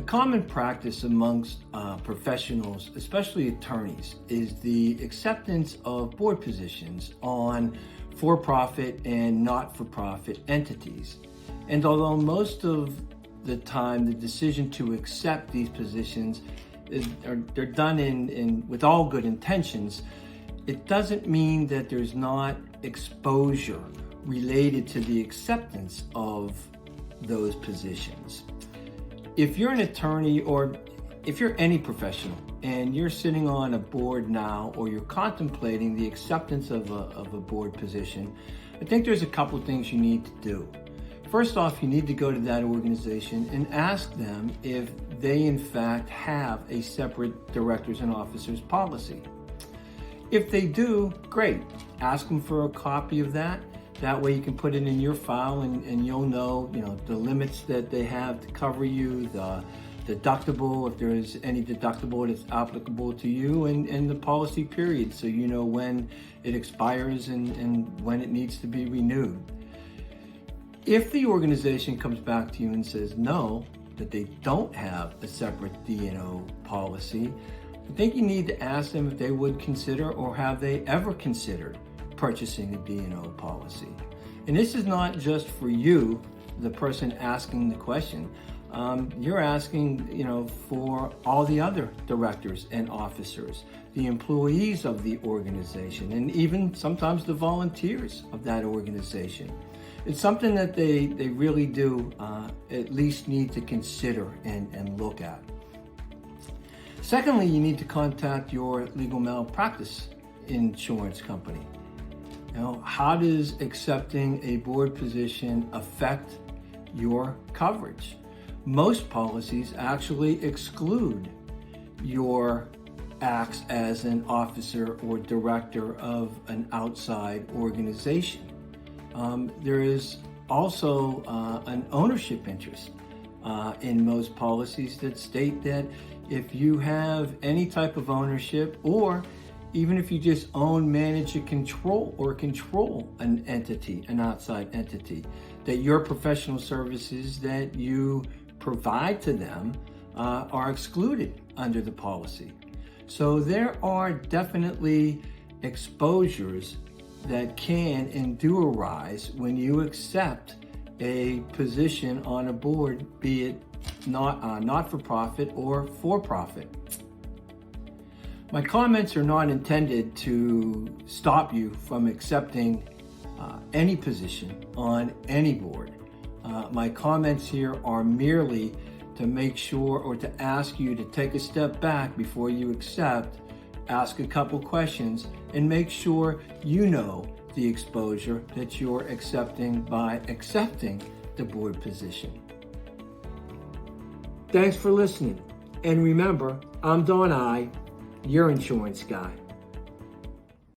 common practice amongst professionals, especially attorneys, is the acceptance of board positions on for-profit and not-for-profit entities. And although most of the time the decision to accept these positions they're done with all good intentions, it doesn't mean that there's not exposure related to the acceptance of those positions. If you're an attorney or if you're any professional and you're sitting on a board now or you're contemplating the acceptance of a board position, I think there's a couple things you need to do. First off, you need to go to that organization and ask them if they in fact have a separate directors and officers policy. If they do, great. Ask them for a copy of that. That way you can put it in your file and you'll know, the limits that they have to cover you, the deductible, if there is any deductible that's applicable to you, and the policy period, so you know when it expires and when it needs to be renewed. If the organization comes back to you and says no, that they don't have a separate D&O policy, I think you need to ask them if they would consider or have they ever considered purchasing a D&O policy. And this is not just for you, the person asking the question. You're asking, for all the other directors and officers, the employees of the organization, and even sometimes the volunteers of that organization. It's something that they really do at least need to consider and look at. Secondly, you need to contact your legal malpractice insurance company. How does accepting a board position affect your coverage? Most policies actually exclude your acts as an officer or director of an outside organization. There is also an ownership interest in most policies that state that if you have any type of ownership, or even if you just own, manage, and control an entity, an outside entity, that your professional services that you provide to them are excluded under the policy. So there are definitely exposures that can and do arise when you accept a position on a board, be it not-for-profit or for-profit. My comments are not intended to stop you from accepting any position on any board. My comments here are merely to make sure or to ask you to take a step back before you accept, ask a couple questions, and make sure you know the exposure that you're accepting by accepting the board position. Thanks for listening. And remember, I'm Don Ivol, your insurance guy.